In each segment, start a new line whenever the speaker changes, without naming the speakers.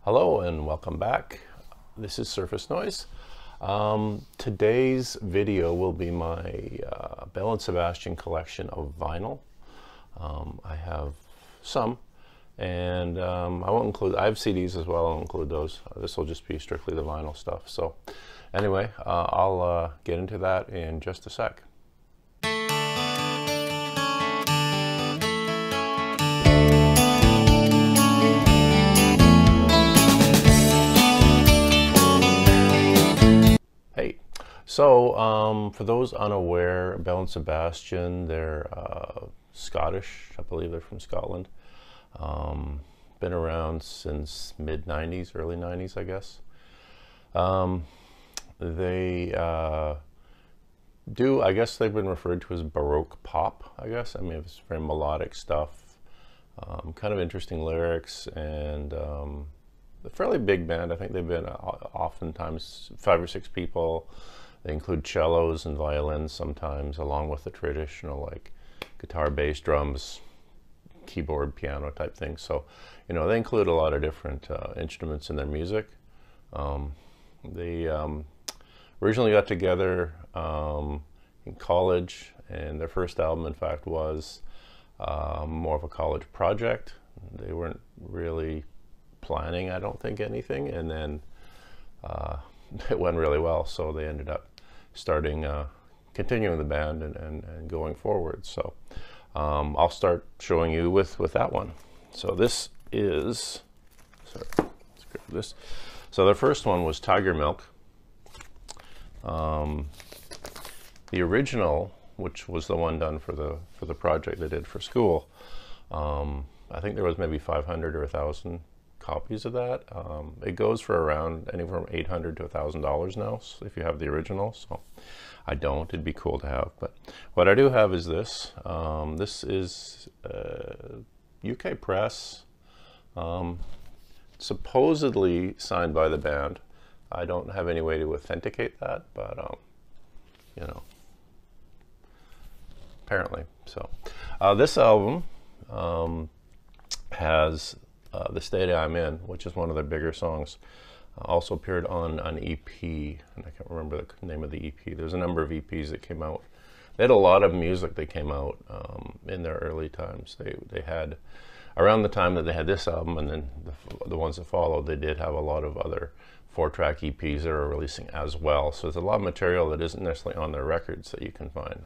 Hello and welcome back. This is Surface Noise. Today's video will be my Belle Sebastian collection of vinyl. I have some, and I won't include, I have CDs as well, I'll include those. This will just be strictly the vinyl stuff. So anyway, I'll get into that in just a sec. So, for those unaware, Belle Sebastian, they're Scottish. I believe they're from Scotland. Been around since mid-90s, early 90s, I guess. They I guess they've been referred to as Baroque pop, I guess. I mean, it's very melodic stuff, kind of interesting lyrics, and a fairly big band. I think they've been oftentimes 5 or 6 people. They include cellos and violins sometimes, along with the traditional like guitar, bass, drums, keyboard, piano type things. So, you know, they include a lot of different instruments in their music. They originally got together in college, and their first album, in fact, was more of a college project. They weren't really planning, I don't think, anything, and then it went really well, so they ended up continuing the band and going forward. So I'll start showing you with that one. So this is, sorry, let's grab this. So their first one was Tiger Milk. The original, which was the one done for the project they did for school, I think there was maybe 500 or 1,000 copies of that. It goes for around anywhere from $800 to $1,000 now, so if you have the original. So I don't, it'd be cool to have, but what I do have is this. This is UK press, supposedly signed by the band. I don't have any way to authenticate that, but you know, apparently. So this album has The State I'm In, which is one of their bigger songs. Also appeared on an EP, and I can't remember the name of the EP. There's a number of EPs that came out. They had a lot of music that came out in their early times. They had, around the time that they had this album and then the ones that followed, they did have a lot of other 4-track EPs that are releasing as well. So there's a lot of material that isn't necessarily on their records that you can find.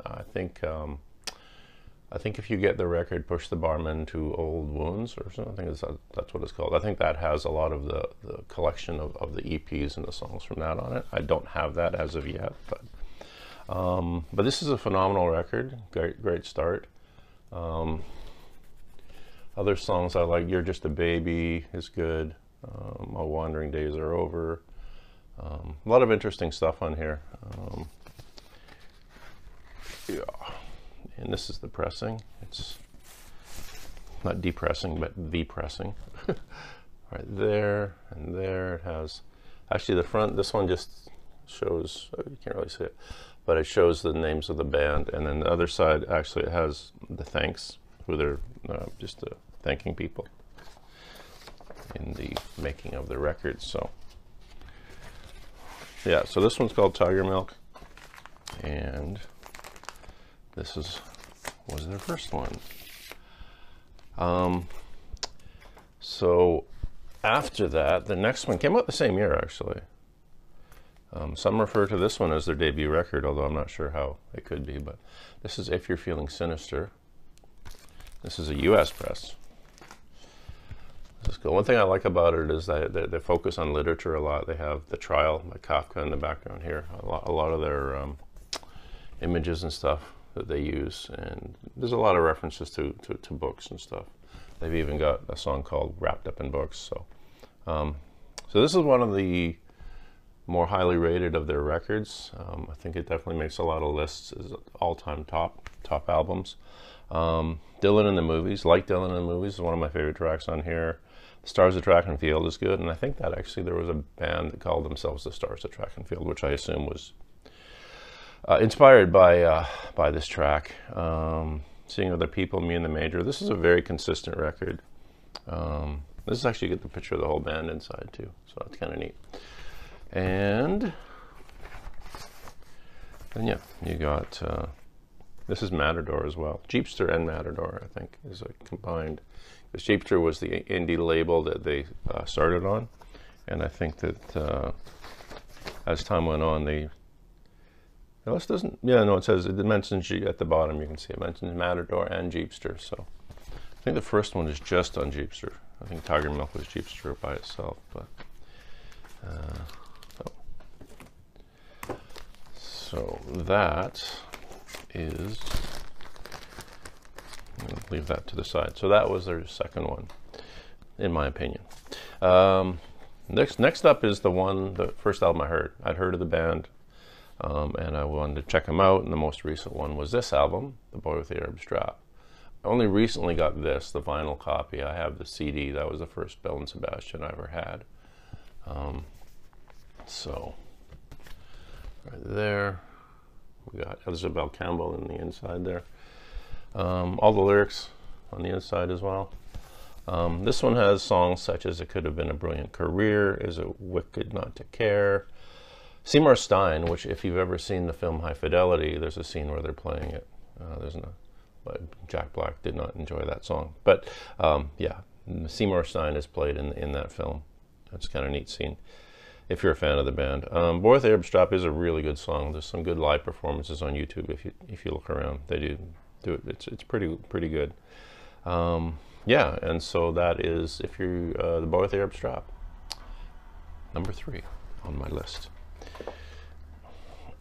I think if you get the record Push the Barman to Old Wounds or something, I think that's what it's called. I think that has a lot of the collection of the EPs and the songs from that on it. I don't have that as of yet, but this is a phenomenal record. Great start. Other songs I like, You're Just a Baby is good. My Wandering Days Are Over. A lot of interesting stuff on here. Yeah. And this is the pressing. It's not depressing, but the pressing. Right there and there. It has, actually the front, this one just shows, you can't really see it, but it shows the names of the band. And then the other side, actually it has the thanks, who they're just thanking people in the making of the record. So yeah, so this one's called Tiger Milk, and this was their first one. So after that, the next one came out the same year, actually. Some refer to this one as their debut record, although I'm not sure how it could be, but this is If You're Feeling Sinister. This is a US press. This is cool. One thing I like about it is that they focus on literature a lot. They have The Trial by Kafka in the background here. A lot of their images and stuff that they use, and there's a lot of references to books and stuff. They've even got a song called Wrapped Up in Books. So so this is one of the more highly rated of their records. I think it definitely makes a lot of lists as all-time top albums. Dylan in the Movies, like Dylan in the Movies, is one of my favorite tracks on here. Stars of Track and Field is good, and I think that actually there was a band that called themselves the Stars of Track and Field, which I assume was inspired by this track. Seeing Other People, Me and the Major. This is a very consistent record. This is actually, you get the picture of the whole band inside too, so that's kind of neat. And yeah, you got, this is Matador as well. Jeepster and Matador, I think, is a combined. Because Jeepster was the indie label that they started on. And I think that as time went on, the list doesn't, yeah, no, it says, it mentions at the bottom, you can see it mentions Matador and Jeepster. So I think the first one is just on Jeepster. I think Tiger Milk was Jeepster by itself, but so that is, I'm going to leave that to the side. So that was their second one, in my opinion. Next up is the first album I heard. I'd heard of the band, and I wanted to check them out, and the most recent one was this album, The Boy with the Arab Strap. I only recently got this, the vinyl copy. I have the CD. That was the first Belle Sebastian I ever had. So, right there, we got Isobel Campbell in the inside there. All the lyrics on the inside as well. This one has songs such as It Could Have Been a Brilliant Career, Is It Wicked Not to Care, Seymour Stein, which if you've ever seen the film High Fidelity, there's a scene where they're playing it. But Jack Black did not enjoy that song. But yeah, Seymour Stein is played in that film. That's kind of a neat scene if you're a fan of the band. Boy with the Arab Strap is a really good song. There's some good live performances on YouTube if you look around. They do it. It's pretty good. Yeah, and so that is, if you're the Boy with the Arab Strap, number 3 on my list.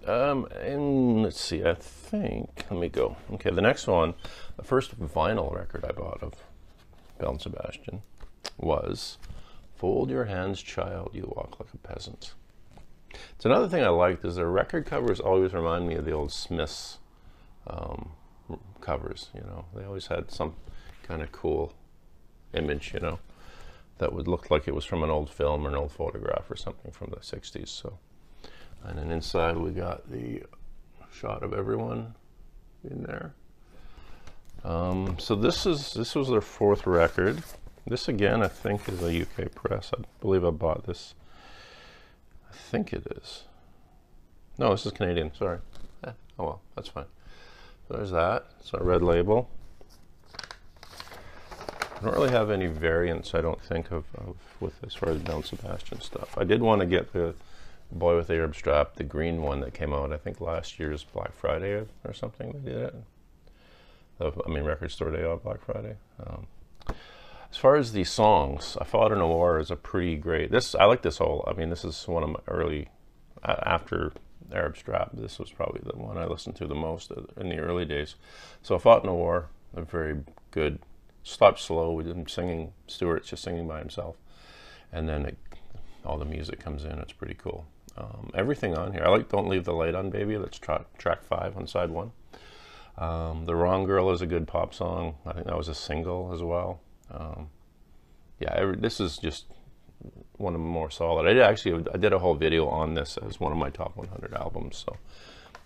And let's see, I think, let me go. Okay, the next one, the first vinyl record I bought of Belle Sebastian was Fold Your Hands, Child, You Walk Like a Peasant. It's another thing I liked is their record covers always remind me of the old Smiths covers, you know. They always had some kind of cool image, you know, that would look like it was from an old film or an old photograph or something from the 60s, so. And then inside we got the shot of everyone in there. So this was their 4th record. This again, I think, is a UK press. I believe I bought this. I think it is. No, this is Canadian. Sorry. Oh well, that's fine. So there's that. It's a red label. I don't really have any variants, I don't think, of with as far as Belle Sebastian stuff. I did want to get the Boy with the Arab Strap, the green one that came out, I think last year's Black Friday or something. They did it. I mean, Record Store Day on Black Friday. As far as the songs, I Fought in a War is a pretty great. I like this whole. I mean, this is one of my early after Arab Strap. This was probably the one I listened to the most in the early days. So I Fought in a War, a very good. Stopped slow with him singing. Stuart's just singing by himself, and then all the music comes in. It's pretty cool. Everything on here. I like Don't Leave the Light On, Baby. That's track 5 on side 1. The Wrong Girl is a good pop song. I think that was a single as well. Yeah, this is just one of the more solid. I did a whole video on this as one of my top 100 albums, so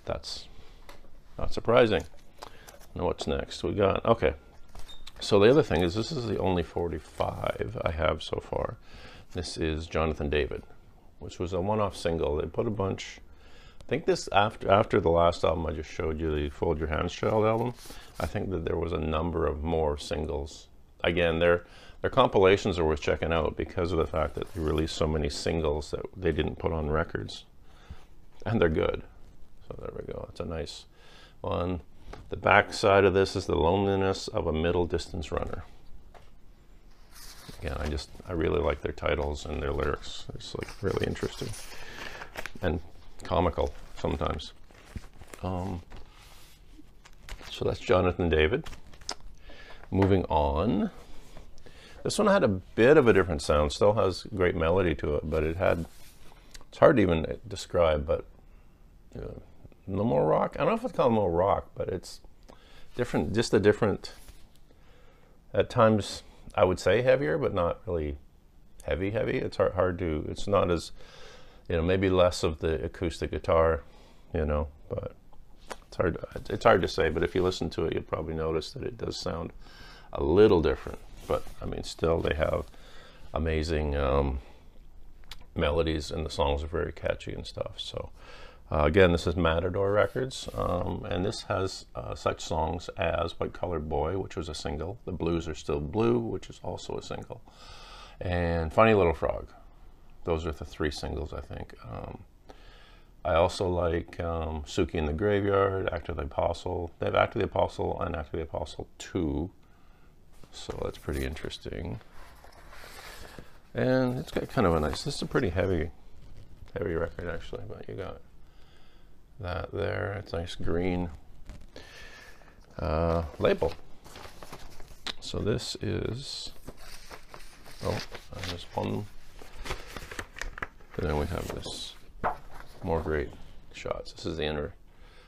that's not surprising. Now what's next? We got, okay. So the other thing is, this is the only 45 I have so far. This is Jonathan David, which was a one-off single. They put a bunch, I think this, after the last album I just showed you, the Fold Your Hands, Child album, I think that there was a number of more singles. Again, their compilations are worth checking out because of the fact that they released so many singles that they didn't put on records. And they're good. So there we go. It's a nice one. The back side of this is The Loneliness of a Middle Distance Runner. Again, I really like their titles and their lyrics. It's like really interesting and comical sometimes. So that's Jonathan David. Moving on. This one had a bit of a different sound. Still has great melody to it, but it's hard to even describe, but no more rock. I don't know if it's called more rock, but it's different, just a different, at times I would say heavier, but not really heavy. It's hard to, it's not as, maybe less of the acoustic guitar, but it's hard to say. But if you listen to it, you'll probably notice that it does sound a little different. But I mean, still they have amazing melodies, and the songs are very catchy and stuff. So again, this is Matador Records, and this has such songs as White Colored Boy, which was a single, The Blues Are Still Blue, which is also a single, and Funny Little Frog. Those are the 3 singles, I think. I also like Suki in the Graveyard, Act of the Apostle. They have Act of the Apostle and Act of the Apostle 2, so that's pretty interesting. And it's got kind of a nice, this is a pretty heavy record actually, but you got that there. It's a nice green label. So this is, there's one, and then we have this, more great shots. This is the inner,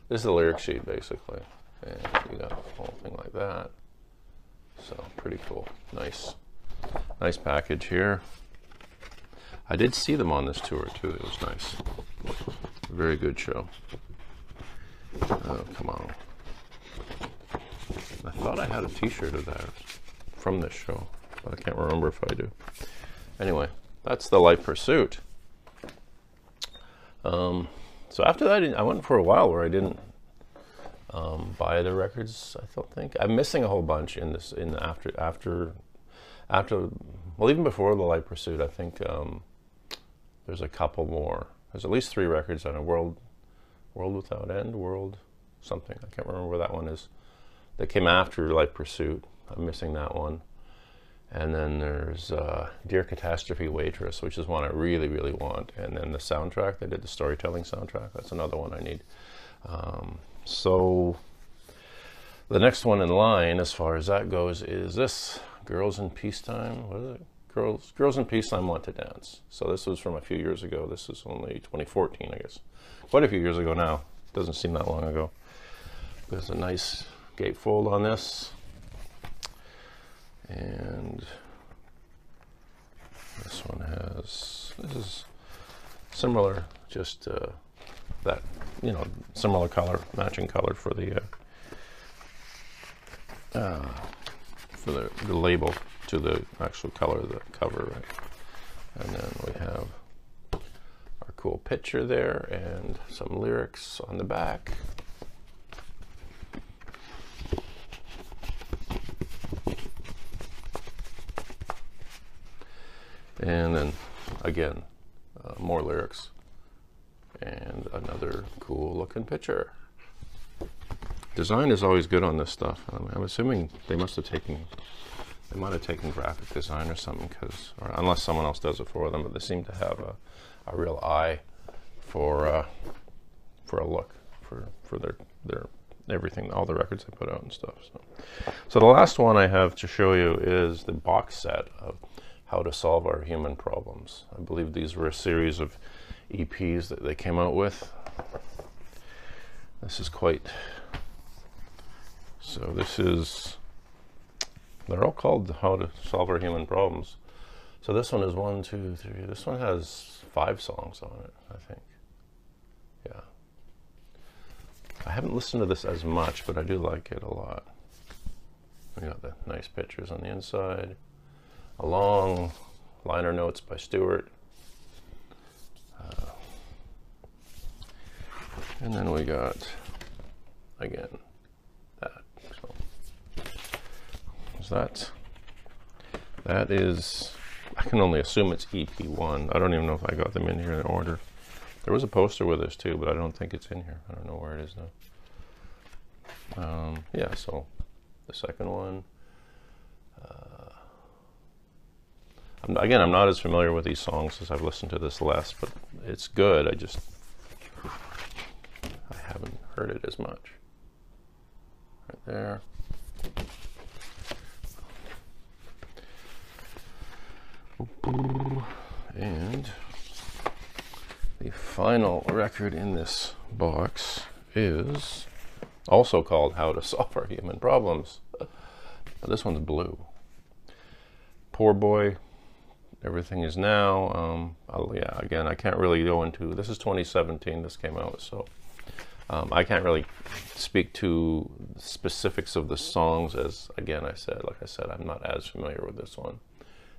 this is the lyric sheet basically, and you got a whole thing like that. So pretty cool. Nice package here. I did see them on this tour too. It was nice. Very good show. Oh, come on. I thought I had a t-shirt of that from this show, but I can't remember if I do. Anyway, that's The Life Pursuit. So after that, I went for a while where I didn't buy the records. I don't think I'm missing a whole bunch in this. After, well, even before The Life Pursuit, I think there's a couple more. There's at least 3 records on a World Without End, World something. I can't remember where that one is. That came after Life Pursuit. I'm missing that one. And then there's Dear Catastrophe Waitress, which is one I really, really want. And then the soundtrack, they did the storytelling soundtrack. That's another one I need. So the next one in line, as far as that goes, is this, Girls in Peacetime. What is it? Girls in Peacetime Want to Dance. So this was from a few years ago. This is only 2014, I guess. Quite a few years ago now. Doesn't seem that long ago. There's a nice gatefold on this. And this one has, this is similar, just that, you know, similar color, matching color for the label to the actual color of the cover, right? And then we have our cool picture there and some lyrics on the back. And then again, more lyrics and another cool looking picture. Design is always good on this stuff. I'm assuming they might have taken graphic design or something, or unless someone else does it for them, but they seem to have a real eye for a look for their everything, all the records they put out and stuff. So the last one I have to show you is the box set of How to Solve Our Human Problems. I believe these were a series of EPs that they came out with. This is quite, so this is, they're all called How to Solve Our Human Problems. So this one is 1, 2, 3, this one has 5 songs on it, I think. Yeah. I haven't listened to this as much, but I do like it a lot. We got the nice pictures on the inside. A long liner notes by Stuart. And then we got, again, that. So that is, I can only assume it's EP1. I don't even know if I got them in here in order. There was a poster with this too, but I don't think it's in here. I don't know where it is now. Yeah, so the second one. Again, I'm not as familiar with these songs as I've listened to this less, but it's good. I haven't heard it as much. Right there. And the final record in this box is also called How to Solve Our Human Problems. This one's blue. Poor Boy. Everything Is Now. Yeah, again, I can't really go into, this is 2017 this came out, so I can't really speak to specifics of the songs, as again like I said, I'm not as familiar with this one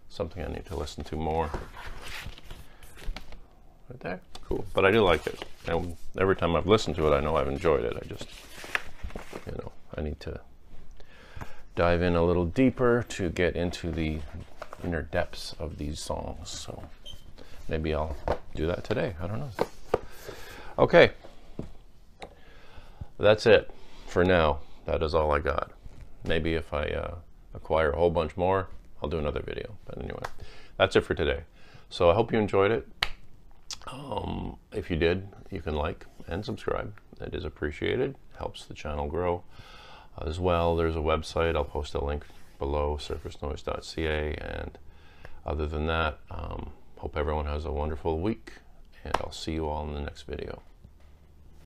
something I need to listen to more. Right there, cool. But I do like it. And every time I've listened to it, I know I've enjoyed it. I just, you know, I need to dive in a little deeper to get into the inner depths of these songs. So maybe I'll do that today. I don't know. Okay. That's it for now. That is all I got. Maybe if I acquire a whole bunch more, I'll do another video. But anyway, that's it for today. So I hope you enjoyed it. If you did, you can like and subscribe. It is appreciated. Helps the channel grow. As well, there's a website. I'll post a link below, surfacenoise.ca. And other than that, hope everyone has a wonderful week. And I'll see you all in the next video.